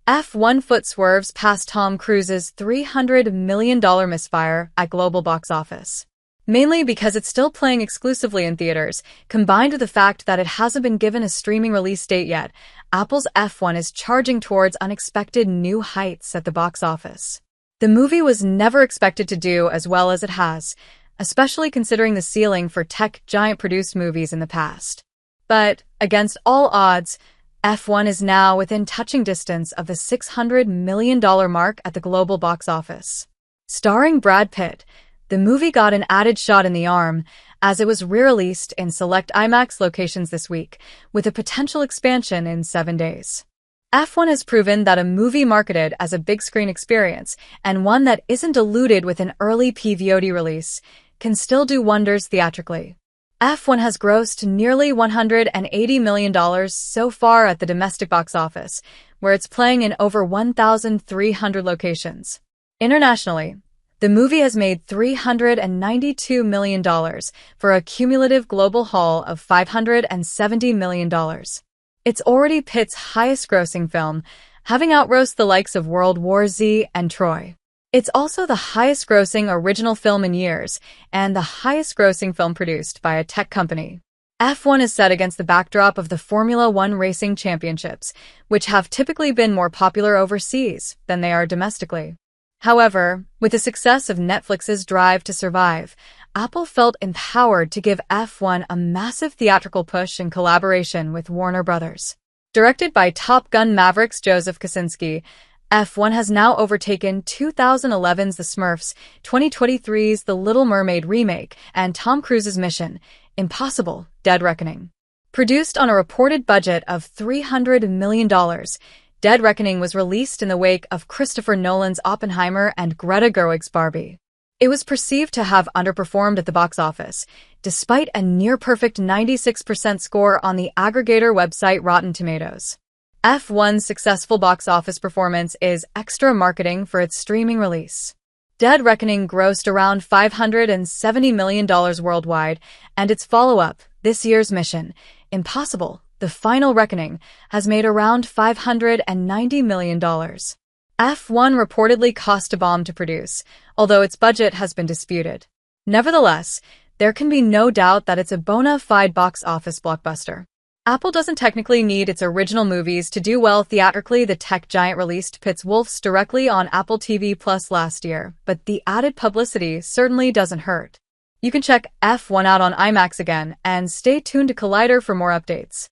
F1 foot swerves past Tom Cruise's $300 million Misfire at global box office. Mainly because it's still playing exclusively in theaters, combined with the fact that it hasn't been given a streaming release date yet, Apple's F1 is charging towards unexpected new heights at the box office. The movie was never expected to do as well as it has, especially considering the ceiling for tech giant-produced movies in the past. But, against all odds, F1 is now within touching distance of the $600 million mark at the global box office. Starring Brad Pitt, the movie got an added shot in the arm as it was re-released in select IMAX locations this week, with a potential expansion in 7 days. F1 has proven that a movie marketed as a big-screen experience, and one that isn't diluted with an early PVOD release, can still do wonders theatrically. F1 has grossed nearly $180 million so far at the domestic box office, where it's playing in over 1,300 locations. Internationally, the movie has made $392 million for a cumulative global haul of $570 million. It's already Pitt's highest-grossing film, having outgrossed the likes of World War Z and Troy. It's also the highest-grossing original film in years, and the highest-grossing film produced by a tech company. F1 is set against the backdrop of the Formula One racing championships, which have typically been more popular overseas than they are domestically. However, with the success of Netflix's Drive to Survive, Apple felt empowered to give F1 a massive theatrical push in collaboration with Warner Bros. Directed by Top Gun Maverick's Joseph Kosinski, F1 has now overtaken 2011's The Smurfs, 2023's The Little Mermaid remake, and Tom Cruise's Mission: Impossible – Dead Reckoning. Produced on a reported budget of $300 million, Dead Reckoning was released in the wake of Christopher Nolan's Oppenheimer and Greta Gerwig's Barbie. It was perceived to have underperformed at the box office, despite a near-perfect 96% score on the aggregator website Rotten Tomatoes. F1's successful box office performance is extra marketing for its streaming release. Dead Reckoning grossed around $570 million worldwide, and its follow-up, this year's Mission: Impossible – The Final Reckoning, has made around $590 million. F1 reportedly cost a bomb to produce, although its budget has been disputed. Nevertheless, there can be no doubt that it's a bona fide box office blockbuster. Apple doesn't technically need its original movies to do well theatrically. The tech giant released Pitt's Wolves directly on Apple TV Plus last year, but the added publicity certainly doesn't hurt. You can check F1 out on IMAX again, and stay tuned to Collider for more updates.